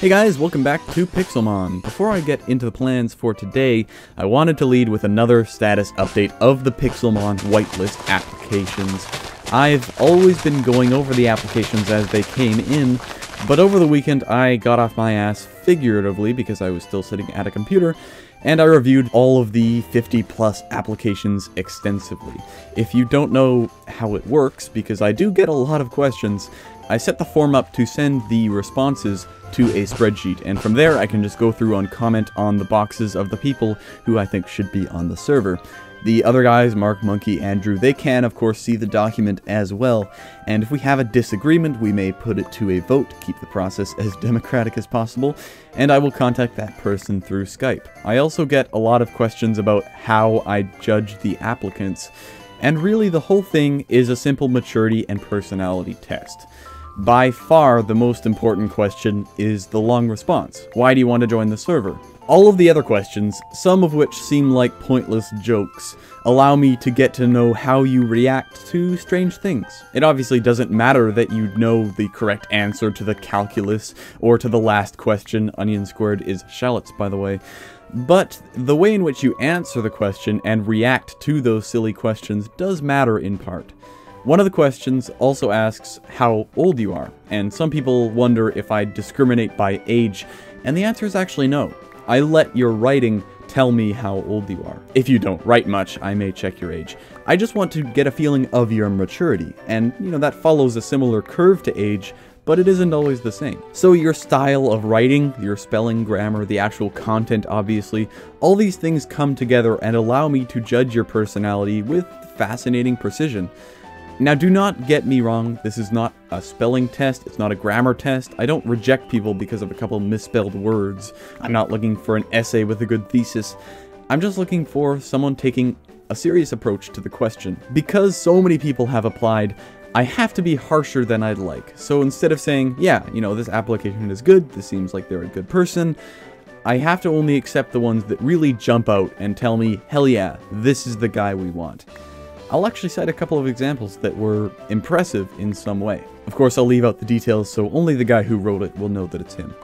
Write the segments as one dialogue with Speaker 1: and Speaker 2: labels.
Speaker 1: Hey guys, welcome back to Pixelmon. Before I get into the plans for today, I wanted to lead with another status update of the Pixelmon whitelist applications. I've always been going over the applications as they came in, but over the weekend I got off my ass figuratively because I was still sitting at a computer, and I reviewed all of the 50+ applications extensively. If you don't know how it works, because I do get a lot of questions, I set the form up to send the responses to a spreadsheet, and from there I can just go through and comment on the boxes of the people who I think should be on the server. The other guys, Mark, Monkey, Andrew, they can of course see the document as well, and if we have a disagreement we may put it to a vote to keep the process as democratic as possible, and I will contact that person through Skype. I also get a lot of questions about how I judge the applicants, and really the whole thing is a simple maturity and personality test. By far, the most important question is the long response. Why do you want to join the server? All of the other questions, some of which seem like pointless jokes, allow me to get to know how you react to strange things. It obviously doesn't matter that you know the correct answer to the calculus or to the last question. Onion squared is shallots, by the way. But the way in which you answer the question and react to those silly questions does matter in part. One of the questions also asks how old you are, and some people wonder if I discriminate by age, and the answer is actually no. I let your writing tell me how old you are. If you don't write much, I may check your age. I just want to get a feeling of your maturity, and that follows a similar curve to age, but it isn't always the same. So your style of writing, your spelling, grammar, the actual content obviously, all these things come together and allow me to judge your personality with fascinating precision. Now do not get me wrong, this is not a spelling test, it's not a grammar test. I don't reject people because of a couple misspelled words. I'm not looking for an essay with a good thesis. I'm just looking for someone taking a serious approach to the question. Because so many people have applied, I have to be harsher than I'd like. So instead of saying, yeah, this application is good, this seems like they're a good person, I have to only accept the ones that really jump out and tell me, hell yeah, this is the guy we want. I'll actually cite a couple of examples that were impressive in some way. Of course, I'll leave out the details so only the guy who wrote it will know that it's him.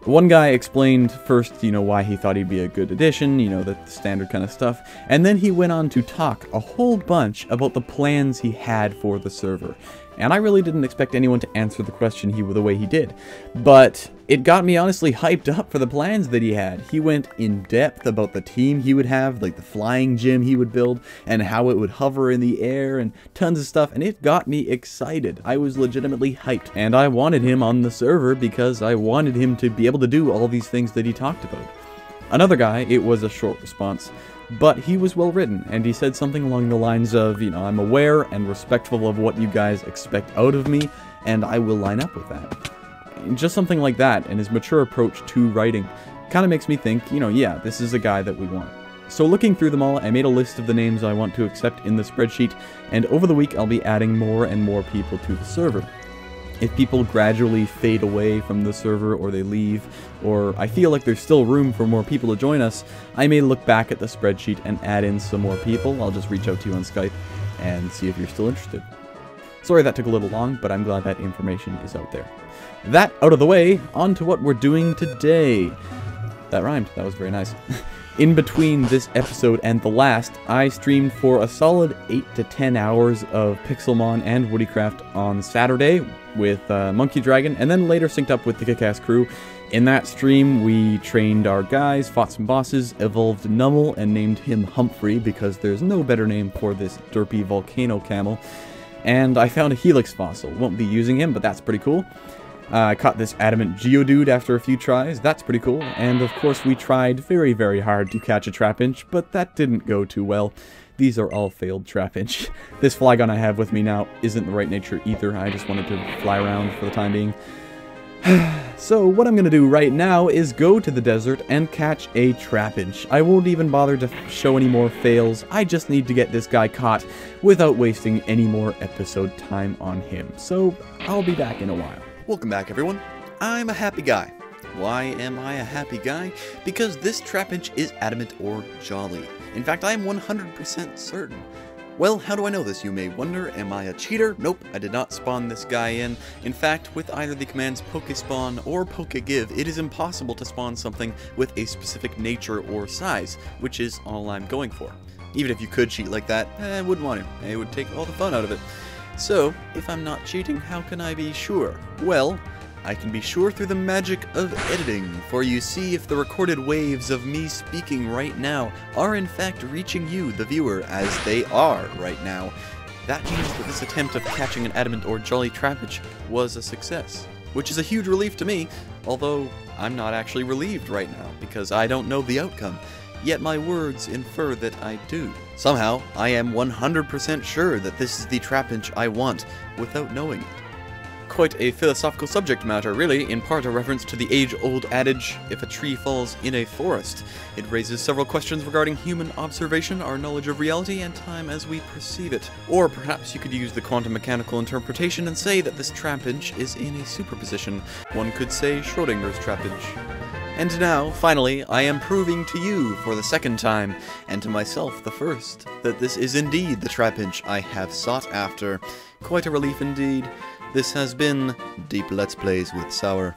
Speaker 1: One guy explained first, why he thought he'd be a good addition, the standard kind of stuff, and then he went on to talk a whole bunch about the plans he had for the server. And I really didn't expect anyone to answer the question the way he did. But it got me honestly hyped up for the plans that he had. He went in depth about the team he would have, like the flying gym he would build, and how it would hover in the air, and tons of stuff, and it got me excited. I was legitimately hyped, and I wanted him on the server because I wanted him to be able to do all these things that he talked about. Another guy, it was a short response, but he was well written, and he said something along the lines of, I'm aware and respectful of what you guys expect out of me, and I will line up with that. Just something like that, and his mature approach to writing kind of makes me think, yeah, this is a guy that we want. So looking through them all, I made a list of the names I want to accept in the spreadsheet, and over the week I'll be adding more and more people to the server. If people gradually fade away from the server, or they leave, or I feel like there's still room for more people to join us, I may look back at the spreadsheet and add in some more people. I'll just reach out to you on Skype and see if you're still interested. Sorry that took a little long, but I'm glad that information is out there. That out of the way, on to what we're doing today. That rhymed, that was very nice. In between this episode and the last, I streamed for a solid 8 to 10 hours of Pixelmon and Woodycraft on Saturday with Monkey Dragon, and then later synced up with the Kick-Ass crew. In that stream, we trained our guys, fought some bosses, evolved Nummel, and named him Humphrey because there's no better name for this derpy volcano camel. And I found a Helix fossil. Won't be using him, but that's pretty cool. I caught this Adamant Geodude after a few tries, that's pretty cool, and of course we tried very, very hard to catch a Trapinch, but that didn't go too well. These are all failed Trapinch. This Flygon I have with me now isn't the right nature either, I just wanted to fly around for the time being. So what I'm going to do right now is go to the desert and catch a Trapinch. I won't even bother to show any more fails, I just need to get this guy caught without wasting any more episode time on him. So I'll be back in a while.
Speaker 2: Welcome back, everyone. I'm a happy guy. Why am I a happy guy? Because this Trapinch is adamant or jolly. In fact, I am 100% certain. Well, how do I know this, you may wonder? Am I a cheater? Nope, I did not spawn this guy in. In fact, with either the commands pokespawn or pokegive, it is impossible to spawn something with a specific nature or size, which is all I'm going for. Even if you could cheat like that, I wouldn't want to. It would take all the fun out of it. So, if I'm not cheating, how can I be sure? Well, I can be sure through the magic of editing, for you see, if the recorded waves of me speaking right now are in fact reaching you, the viewer, as they are right now, that means that this attempt of catching an Adamant or Jolly Trapinch was a success. Which is a huge relief to me, although I'm not actually relieved right now, because I don't know the outcome. Yet my words infer that I do. Somehow, I am 100% sure that this is the Trapinch I want, without knowing it. Quite a philosophical subject matter, really, in part a reference to the age-old adage, if a tree falls in a forest. It raises several questions regarding human observation, our knowledge of reality, and time as we perceive it. Or perhaps you could use the quantum mechanical interpretation and say that this Trapinch is in a superposition. One could say Schrodinger's Trapinch. And now, finally, I am proving to you for the second time, and to myself the first, that this is indeed the Trapinch I have sought after. Quite a relief indeed. This has been Deep Let's Plays with Sour.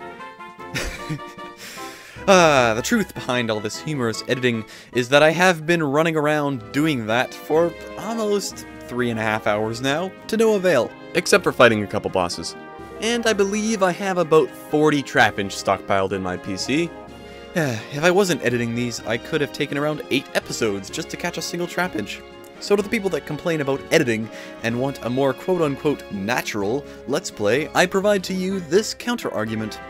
Speaker 2: The truth behind all this humorous editing is that I have been running around doing that for almost 3.5 hours now, to no avail, except for fighting a couple bosses. And I believe I have about 40 Trapinch stockpiled in my PC. If I wasn't editing these, I could have taken around 8 episodes just to catch a single Trapinch. So to the people that complain about editing and want a more quote-unquote natural Let's Play, I provide to you this counter-argument.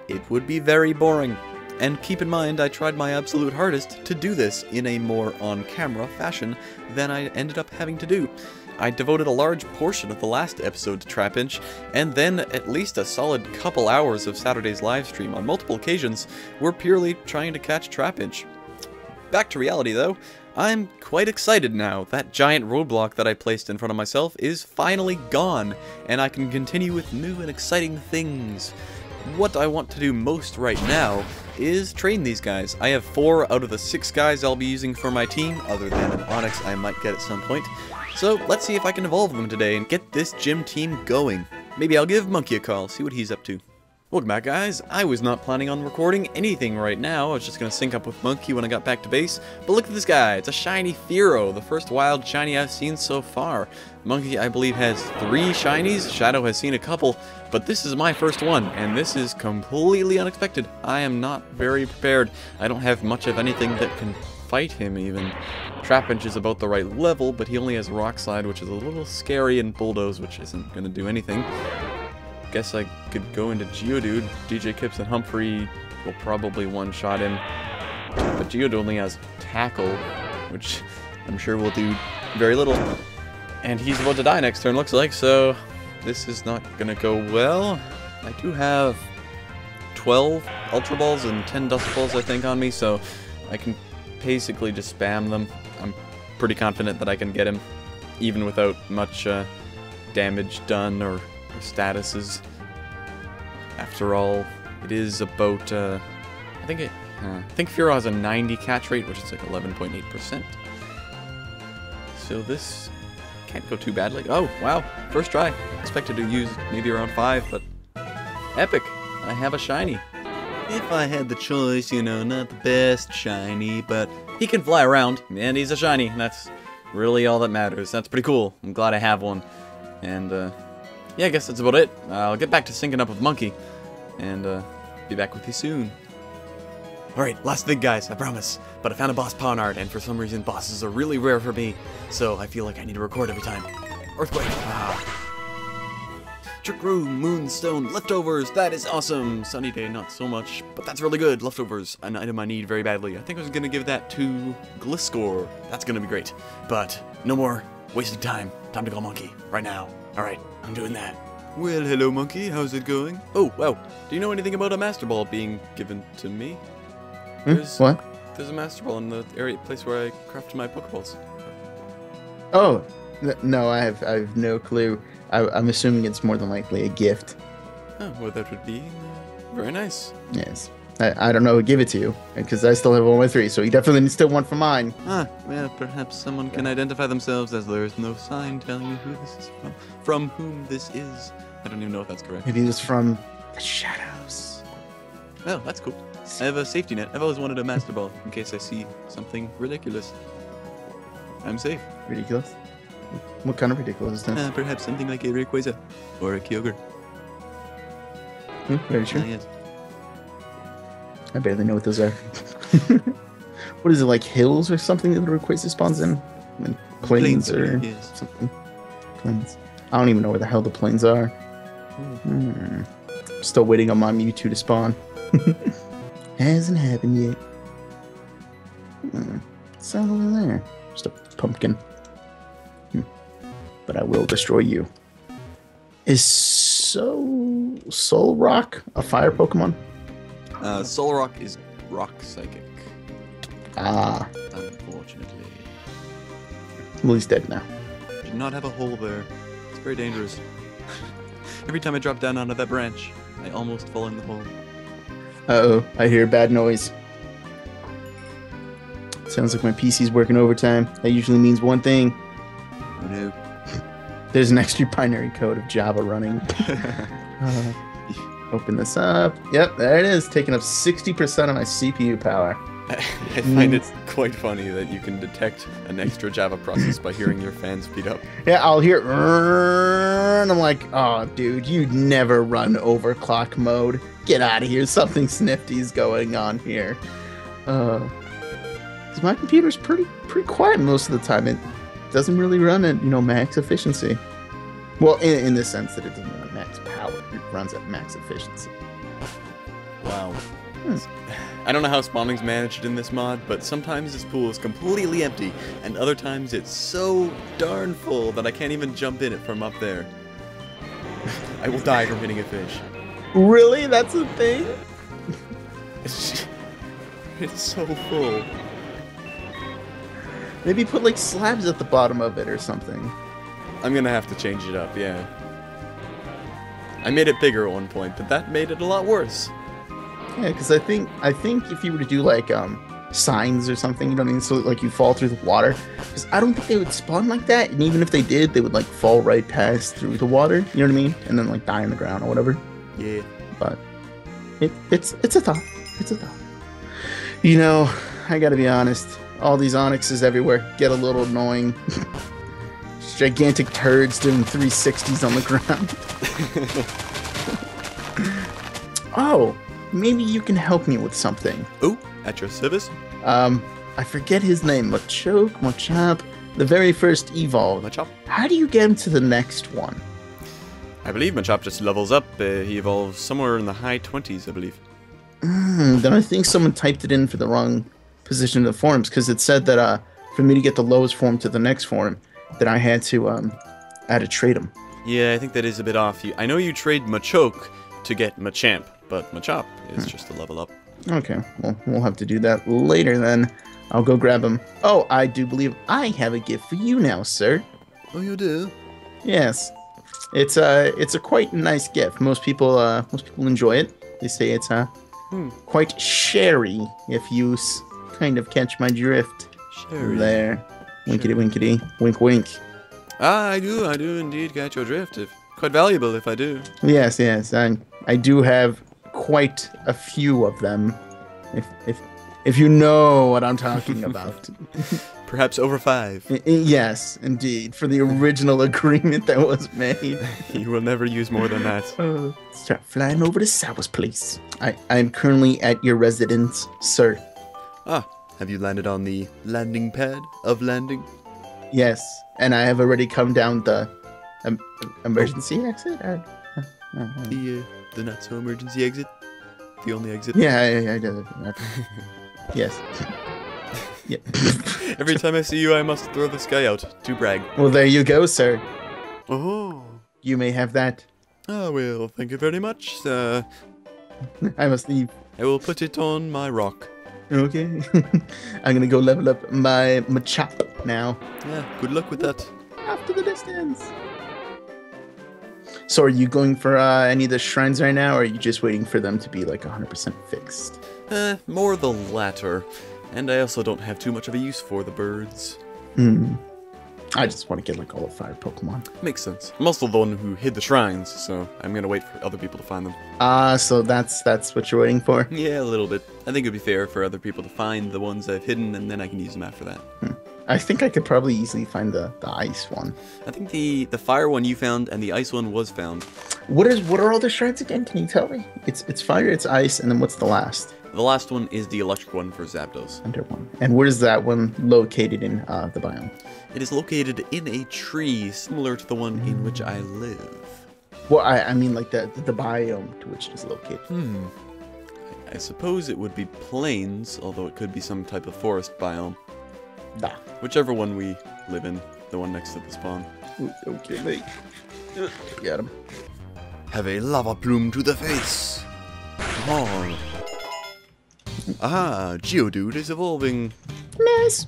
Speaker 2: It would be very boring. And keep in mind, I tried my absolute hardest to do this in a more on-camera fashion than I ended up having to do. I devoted a large portion of the last episode to Trapinch, and then at least a solid couple hours of Saturday's livestream on multiple occasions were purely trying to catch Trapinch. Back to reality though, I'm quite excited now. That giant roadblock that I placed in front of myself is finally gone, and I can continue with new and exciting things. What I want to do most right now is train these guys. I have 4 out of the 6 guys I'll be using for my team, other than an Onyx I might get at some point. So let's see if I can evolve them today and get this gym team going. Maybe I'll give Monkey a call, see what he's up to. Welcome back, guys. I was not planning on recording anything right now. I was just going to sync up with Monkey when I got back to base. But look at this guy. It's a shiny Fearow, the first wild shiny I've seen so far. Monkey, I believe, has 3 shinies. Shadow has seen a couple. But this is my first one, and this is completely unexpected. I am not very prepared. I don't have much of anything that can fight him, even. Trapinch is about the right level, but he only has Rock Slide, which is a little scary, and Bulldoze, which isn't going to do anything. Guess I could go into Geodude. DJ Kips and Humphrey will probably one-shot him. But Geodude only has Tackle, which I'm sure will do very little. And he's about to die next turn, looks like, so this is not gonna go well. I do have 12 Ultra Balls and 10 Dust Balls, I think, on me, so I can basically just spam them. I'm pretty confident that I can get him, even without much damage done or statuses. After all, it is about I think Fearow has a 90 catch rate, which is like 11.8%. So this can't go too badly. Oh wow, first try. Expected to use maybe around 5, but epic. I have a shiny. If I had the choice, you know, not the best shiny, but he can fly around and he's a shiny. That's really all that matters. That's pretty cool. I'm glad I have one. And yeah, I guess that's about it. I'll get back to syncing up with Monkey, and be back with you soon. Alright, last thing, guys, I promise. But I found a boss pawn art, and for some reason bosses are really rare for me, so I feel like I need to record every time. Earthquake! Trick Room, Moonstone, Leftovers, that is awesome! Sunny Day, not so much, but that's really good. Leftovers, an item I need very badly. I think I was gonna give that to Gliscor. That's gonna be great. But no more wasting time. Time to call Monkey, right now. Alright, I'm doing that. Well, hello Monkey, how's it going? Oh, wow. Do you know anything about a Master Ball being given to me?
Speaker 3: What?
Speaker 2: There's a Master Ball in the place where I craft my Pokeballs.
Speaker 3: Oh, no, I have no clue. I'm assuming it's more than likely a gift.
Speaker 2: Oh, well that would be very nice.
Speaker 3: Yes. I don't know who give it to you, because I still have all my 3, so you definitely still want from mine.
Speaker 2: Ah, well, perhaps someone can identify themselves as there is no sign telling you who this is from whom this is. I don't even know if that's correct.
Speaker 3: Maybe it was from the shadows.
Speaker 2: Well, that's cool. I have a safety net. I've always wanted a Master Ball in case I see something ridiculous. I'm safe.
Speaker 3: Ridiculous? What kind of ridiculous is this?
Speaker 2: Perhaps something like a Rayquaza or a Kyogre.
Speaker 3: Very true.
Speaker 2: Yes.
Speaker 3: I barely know what those are. What is it, like hills or something that the Rayquaza spawns in? Like plains or something? Plains. I don't even know where the hell the plains are. Still waiting on my Mewtwo to spawn. Hasn't happened yet. What's that over there? Just a pumpkin. But I will destroy you. Is Soul Rock a fire Pokemon?
Speaker 2: Solrock is rock psychic.
Speaker 3: Ah.
Speaker 2: Unfortunately.
Speaker 3: Well, he's dead now.
Speaker 2: Did not have a hole there. It's very dangerous. Every time I drop down onto that branch, I almost fall in the hole.
Speaker 3: Uh-oh, I hear a bad noise. Sounds like my PC's working overtime. That usually means one thing.
Speaker 2: Oh no.
Speaker 3: There's an extra binary code of Java running. Open this up. Yep, there it is. Taking up 60% of my CPU power.
Speaker 2: I find it quite funny that you can detect an extra Java process by hearing your fan speed up.
Speaker 3: Yeah, I'll hear and I'm like, oh, dude, you'd never run overclock mode. Get out of here. Something snifty's going on here. 'Cause my computer's pretty quiet most of the time. It doesn't really run at, max efficiency. Well, in the sense that it doesn't run at max power. It runs at max efficiency.
Speaker 2: Wow. I don't know how spawning's managed in this mod, but sometimes this pool is completely empty, and other times it's so darn full that I can't even jump in it from up there. I will die from hitting a fish.
Speaker 3: Really? That's a thing?
Speaker 2: It's so full.
Speaker 3: Maybe put like slabs at the bottom of it or something.
Speaker 2: I'm gonna have to change it up, yeah. I made it bigger at one point, but that made it a lot worse.
Speaker 3: Yeah, because I think if you were to do like signs or something, so like you fall through the water, because I don't think they would spawn like that, and even if they did, they would like fall right past through the water, you know what I mean, and then like die on the ground or whatever.
Speaker 2: Yeah.
Speaker 3: But it's a thought. It's a thought. I gotta be honest. All these onyxes everywhere get a little annoying. Gigantic turds doing 360s on the ground. Oh, maybe you can help me with something.
Speaker 2: Oh, at your service?
Speaker 3: I forget his name. Machop. The very first evolve.
Speaker 2: Machop?
Speaker 3: How do you get him to the next one?
Speaker 2: I believe Machop just levels up. He evolves somewhere in the high 20s, I believe.
Speaker 3: Then I think someone typed it in for the wrong position of the forms, because it said that for me to get the lowest form to the next form, that I had to trade him.
Speaker 2: Yeah, I think that is a bit off. I know you trade Machoke to get Machamp, but Machop is just a level up.
Speaker 3: Okay, well, we'll have to do that later then. I'll go grab him. Oh, I do believe I have a gift for you now, sir.
Speaker 2: Oh, you do?
Speaker 3: Yes. It's a quite nice gift. Most people enjoy it. They say it's quite sherry, if you kind of catch my drift.
Speaker 2: Sherry.
Speaker 3: There. Winkety winkety. Wink wink.
Speaker 2: Ah, I do indeed catch your drift. Quite valuable if I do.
Speaker 3: Yes. I do have quite a few of them. If you know what I'm talking about.
Speaker 2: Perhaps over 5.
Speaker 3: Yes, indeed. For the original agreement that was made.
Speaker 2: You will never use more than that.
Speaker 3: Start flying over to Sour's place. I'm currently at your residence, sir.
Speaker 2: Ah, have you landed on the landing pad of landing?
Speaker 3: Yes, and I have already come down the emergency exit?
Speaker 2: The not-so-emergency exit? The only exit?
Speaker 3: Yeah, I did. Yes. Yeah.
Speaker 2: Every time I see you, I must throw this guy out to brag.
Speaker 3: Well, there you go, sir.
Speaker 2: Oh.
Speaker 3: You may have that.
Speaker 2: Oh, well, thank you very much.
Speaker 3: I must leave.
Speaker 2: I will put it on my rock.
Speaker 3: Okay. I'm gonna go level up my Machop now.
Speaker 2: Yeah, good luck with that.
Speaker 3: Off to the distance. So are you going for any of the shrines right now, or are you just waiting for them to be like 100% fixed?
Speaker 2: More the latter. And I also don't have too much of a use for the birds.
Speaker 3: I just want to get like all the fire Pokemon.
Speaker 2: Makes sense. I'm also the one who hid the shrines, so I'm gonna wait for other people to find them.
Speaker 3: So that's what you're waiting for?
Speaker 2: Yeah, a little bit. I think it'd be fair for other people to find the ones I've hidden, and then I can use them after that.
Speaker 3: I think I could probably easily find the ice one.
Speaker 2: I think the fire one you found and the ice one was found.
Speaker 3: What are all the shrines again? Can you tell me? It's fire, it's ice, and then what's the last?
Speaker 2: The last one is the electric one for Zapdos.
Speaker 3: Under one. And where is that one located in the biome?
Speaker 2: It is located in a tree similar to the one in which I live.
Speaker 3: Well, I mean like the biome to which it is located.
Speaker 2: I suppose it would be plains, although it could be some type of forest biome.
Speaker 3: Nah.
Speaker 2: Whichever one we live in, the one next to the spawn.
Speaker 3: Ooh, okay, mate. Got him.
Speaker 2: Have a lava plume to the face. Oh. Aha, Geodude is evolving.
Speaker 3: Nice.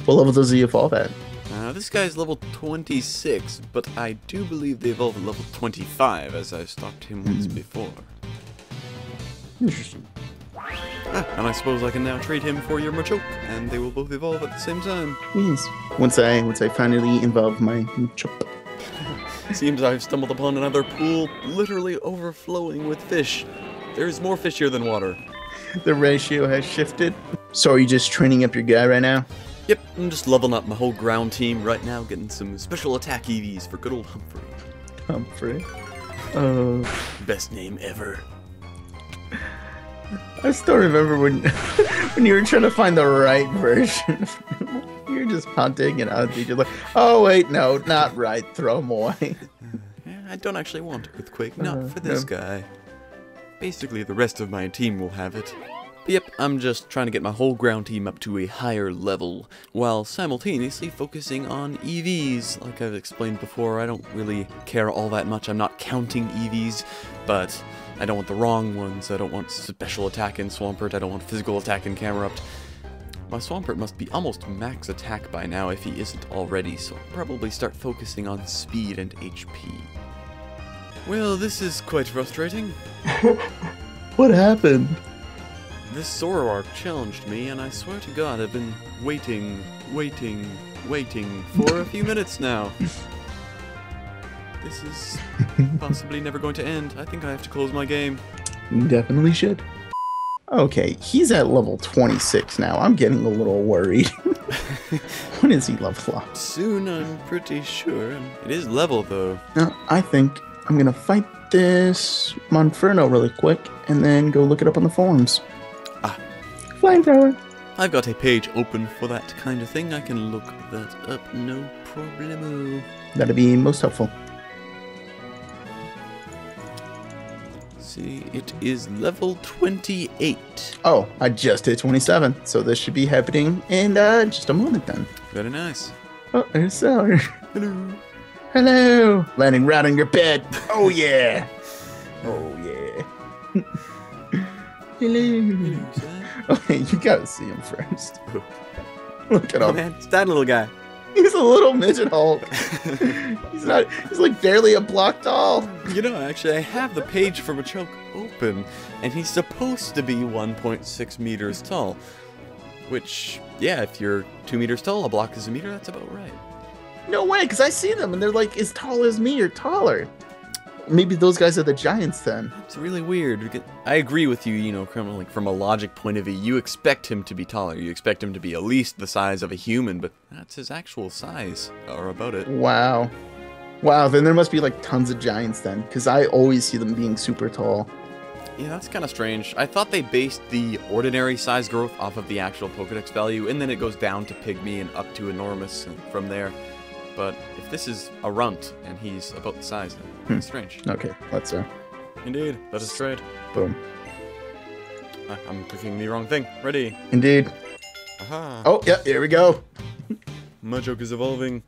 Speaker 3: What level does he evolve at?
Speaker 2: This guy's level 26, but I do believe they evolved at level 25, as I stalked him once before.
Speaker 3: Interesting.
Speaker 2: And I suppose I can now trade him for your Machoke, and they will both evolve at the same time.
Speaker 3: Yes. Once I finally involve my chop.
Speaker 2: Seems I've stumbled upon another pool literally overflowing with fish. There's more fish here than water.
Speaker 3: The ratio has shifted. So are you just training up your guy right now?
Speaker 2: Yep, I'm just leveling up my whole ground team right now, getting some special attack EVs for good old Humphrey.
Speaker 3: Humphrey?
Speaker 2: Best name ever.
Speaker 3: I still remember when when you were trying to find the right version. You're just punting it out. You're like, oh wait, no, not right. Throw him away.
Speaker 2: Yeah, I don't actually want Earthquake, not for this guy. Basically, the rest of my team will have it. But yep, I'm just trying to get my whole ground team up to a higher level, while simultaneously focusing on EVs. Like I've explained before, I don't really care all that much. I'm not counting EVs, but I don't want the wrong ones. I don't want special attack in Swampert. I don't want physical attack in Camerupt. My Swampert must be almost max attack by now if he isn't already, so I'll probably start focusing on speed and HP. Well, this is quite frustrating.
Speaker 3: What happened?
Speaker 2: This Zoroark challenged me, and I swear to God I've been waiting for a few minutes now. This is possibly never going to end. I think I have to close my game.
Speaker 3: You definitely should. Okay, he's at level 26 now. I'm getting a little worried. When is he level up?
Speaker 2: Soon, I'm pretty sure. It is level, though.
Speaker 3: No, I think I'm gonna fight this Monferno really quick, and then go look it up on the forums. Flamethrower.
Speaker 2: I've got a page open for that kind of thing. I can look that up, no problemo.
Speaker 3: That'd be most helpful.
Speaker 2: See, it is level 28.
Speaker 3: Oh, I just hit 27, so this should be happening in just a moment then.
Speaker 2: Very nice.
Speaker 3: Oh, there's Sour.
Speaker 2: Hello.
Speaker 3: Hello. Landing right on your bed. Oh yeah. Oh yeah. Hello. Okay, you gotta see him first. Look at him.
Speaker 2: Man, it's that little guy.
Speaker 3: He's a little midget Hulk. He's like barely a block tall.
Speaker 2: You know, actually, I have the page for Machoke open, and he's supposed to be 1.6 meters tall. Which, yeah, if you're 2 meters tall, a block is a meter, that's about right.
Speaker 3: No way, because I see them, and they're like as tall as me or taller. Maybe those guys are the giants then.
Speaker 2: It's really weird. Because I agree with you, you know, like from a logic point of view, you expect him to be taller. You expect him to be at least the size of a human, but that's his actual size, or about it.
Speaker 3: Wow. Wow, then there must be like tons of giants then, because I always see them being super tall.
Speaker 2: Yeah, that's kind of strange. I thought they based the ordinary size growth off of the actual Pokedex value, and then it goes down to Pygmy and up to Enormous from there. But if this is a runt, and he's about the size, then it's strange.
Speaker 3: Okay, let's
Speaker 2: Indeed, let us trade.
Speaker 3: Boom.
Speaker 2: I'm clicking the wrong thing. Ready.
Speaker 3: Indeed.
Speaker 2: Aha.
Speaker 3: Oh, yeah, here we go.
Speaker 2: Machoke is evolving.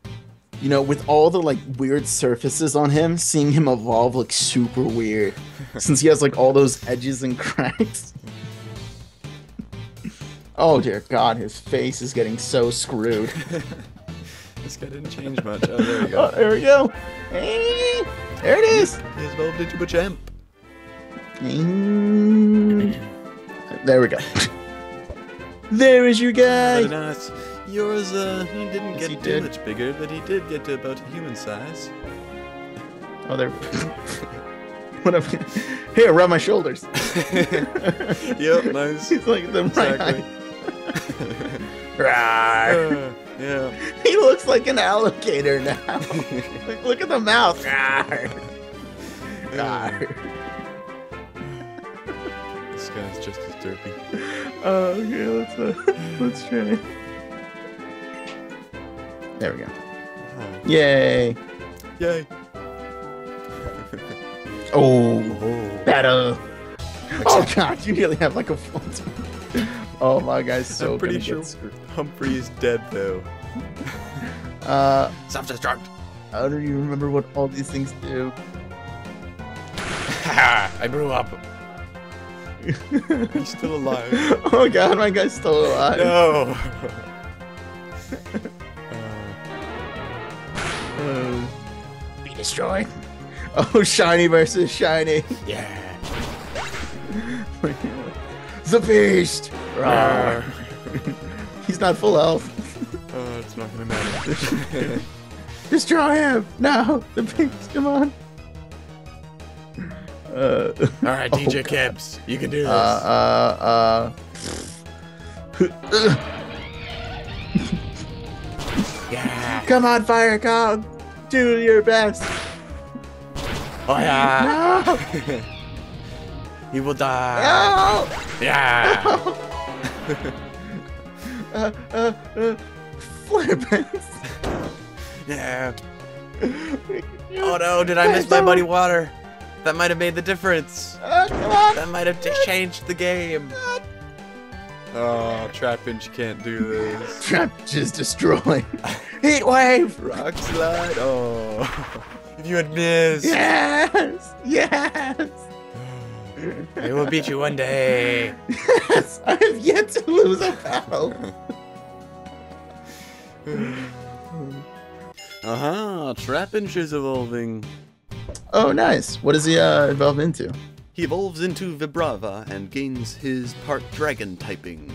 Speaker 3: You know, with all the like weird surfaces on him, seeing him evolve looks super weird. Since he has like all those edges and cracks. Oh dear God, his face is getting so screwed.
Speaker 2: This guy didn't change much. Oh, there we go.
Speaker 3: Oh, there we go. Hey, there it is.
Speaker 2: He evolved into a champ.
Speaker 3: There we go. There is your guy.
Speaker 2: Very nice. Yours, he didn't
Speaker 3: Yes,
Speaker 2: get
Speaker 3: he
Speaker 2: too
Speaker 3: did.
Speaker 2: much bigger, but he did get to about human size.
Speaker 3: Oh, there. Whatever. Here, rub my shoulders.
Speaker 2: Yep, nice.
Speaker 3: He's like the
Speaker 2: Exactly.
Speaker 3: right.
Speaker 2: Yeah.
Speaker 3: He looks like an alligator now. Like, look at the mouth. Rawr. Rawr.
Speaker 2: This guy's just as derpy.
Speaker 3: Okay, let's try it. There we go.
Speaker 2: Oh.
Speaker 3: Yay.
Speaker 2: Yay.
Speaker 3: Oh,
Speaker 2: Oh.
Speaker 3: better. Oh god, you nearly have like a full. Oh my guy's so
Speaker 2: I'm pretty
Speaker 3: gonna
Speaker 2: sure
Speaker 3: get screwed.
Speaker 2: Humphrey is dead though. Self-destruct.
Speaker 3: How do you remember what all these things do?
Speaker 2: I blew up. He's still alive.
Speaker 3: Oh god, my guy's still alive.
Speaker 2: No.
Speaker 3: Be destroyed. Oh, shiny versus shiny.
Speaker 2: Yeah.
Speaker 3: The beast. Rawr. He's not full health.
Speaker 2: Oh, it's not gonna matter.
Speaker 3: Destroy him! No, the beast. Come on.
Speaker 2: All right, DJ
Speaker 3: God.
Speaker 2: Kebs, you can do this. Yeah.
Speaker 3: Come on, Fire Cog. Do your best.
Speaker 2: Oh yeah.
Speaker 3: No.
Speaker 2: He will die.
Speaker 3: No.
Speaker 2: Yeah.
Speaker 3: Flippins.
Speaker 2: Yeah. Oh no, did I miss my muddy water? That might have made the difference.
Speaker 3: Come on.
Speaker 2: That might have changed the game. Oh, Trapinch can't do this.
Speaker 3: Trapinch is destroyed. Heat wave.
Speaker 2: Rock slide. Oh. If you had missed.
Speaker 3: Yes. Yes.
Speaker 2: I will beat you one day.
Speaker 3: Yes. I have yet to lose a battle.
Speaker 2: Trapinch is evolving.
Speaker 3: Oh, nice. What does he evolve into?
Speaker 2: He evolves into Vibrava and gains his part dragon typing.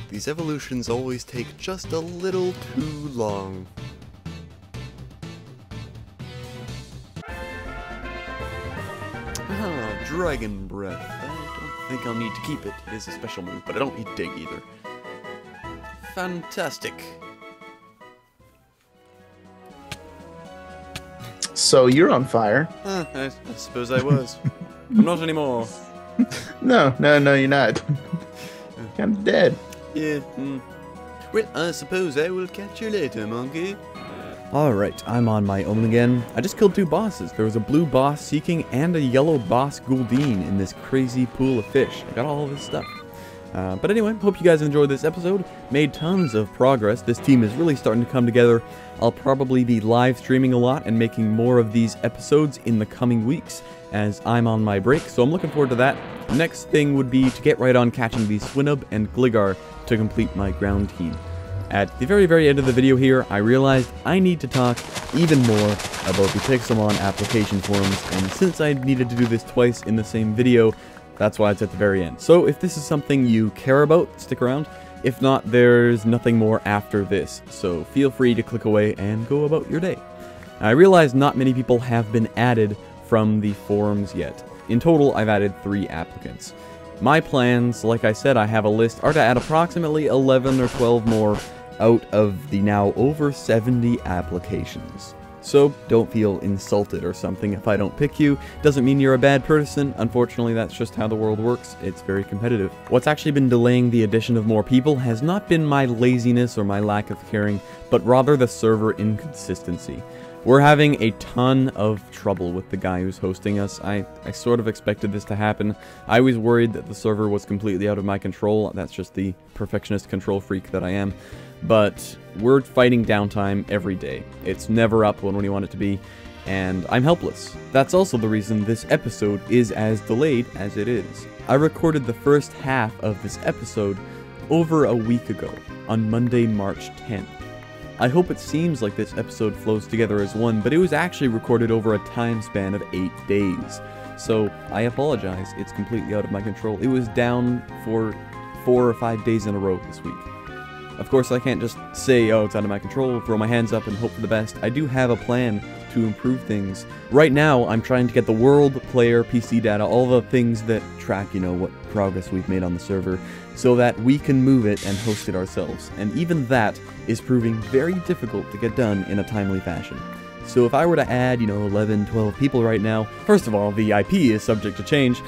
Speaker 2: These evolutions always take just a little too long. Dragon Breath. I don't think I'll need to keep it. It is a special move, but I don't need Dig either. Fantastic.
Speaker 3: So you're on fire.
Speaker 2: I suppose I was. I'm not anymore.
Speaker 3: No, you're not. Kind of dead.
Speaker 2: Yeah. Well, I suppose I will catch you later, monkey.
Speaker 1: Alright, I'm on my own again. I just killed 2 bosses. There was a blue boss seeking and a yellow boss Gouldine in this crazy pool of fish. I got all this stuff. But anyway, hope you guys enjoyed this episode. Made tons of progress. This team is really starting to come together. I'll probably be live streaming a lot and making more of these episodes in the coming weeks as I'm on my break, so I'm looking forward to that. Next thing would be to get right on catching the Swinub and Gligar to complete my ground team. At the very end of the video here, I realized I need to talk even more about the Pixelmon application forums, and since I needed to do this twice in the same video, that's why it's at the very end. So if this is something you care about, stick around. If not, there's nothing more after this, so feel free to click away and go about your day. I realize not many people have been added from the forums yet. In total, I've added 3 applicants. My plans, like I said, I have a list, are to add approximately 11 or 12 more out of the now over 70 applications. So don't feel insulted or something if I don't pick you. Doesn't mean you're a bad person. Unfortunately, that's just how the world works. It's very competitive. What's actually been delaying the addition of more people has not been my laziness or my lack of caring, but rather the server inconsistency. We're having a ton of trouble with the guy who's hosting us. I sort of expected this to happen. I was worried that the server was completely out of my control. That's just the perfectionist control freak that I am. But we're fighting downtime every day. It's never up when we want it to be, and I'm helpless. That's also the reason this episode is as delayed as it is. I recorded the first half of this episode over a week ago, on Monday, March 10th. I hope it seems like this episode flows together as one, but it was actually recorded over a time span of 8 days. So, I apologize, it's completely out of my control. It was down for 4 or 5 days in a row this week. Of course, I can't just say, oh, it's out of my control, throw my hands up and hope for the best. I do have a plan to improve things. Right now, I'm trying to get the world, player, PC data, all the things that track, what progress we've made on the server, so that we can move it and host it ourselves. And even that is proving very difficult to get done in a timely fashion. So if I were to add, 11, 12 people right now, first of all, the IP is subject to change,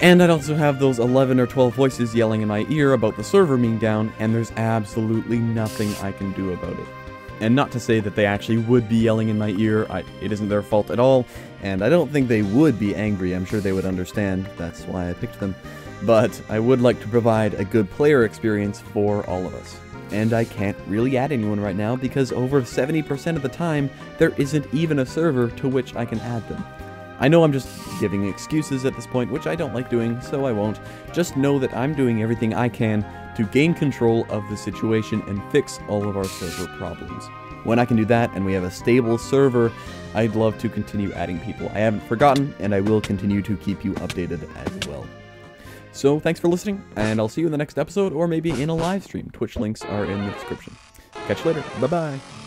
Speaker 1: and I'd also have those 11 or 12 voices yelling in my ear about the server being down, and there's absolutely nothing I can do about it. And not to say that they actually would be yelling in my ear, it isn't their fault at all, and I don't think they would be angry. I'm sure they would understand, that's why I picked them. But I would like to provide a good player experience for all of us. And I can't really add anyone right now because over 70% of the time, there isn't even a server to which I can add them. I know I'm just giving excuses at this point, which I don't like doing, so I won't. Just know that I'm doing everything I can to gain control of the situation and fix all of our server problems. When I can do that and we have a stable server, I'd love to continue adding people. I haven't forgotten, and I will continue to keep you updated as well. So thanks for listening, and I'll see you in the next episode, or maybe in a live stream. Twitch links are in the description. Catch you later. Bye-bye.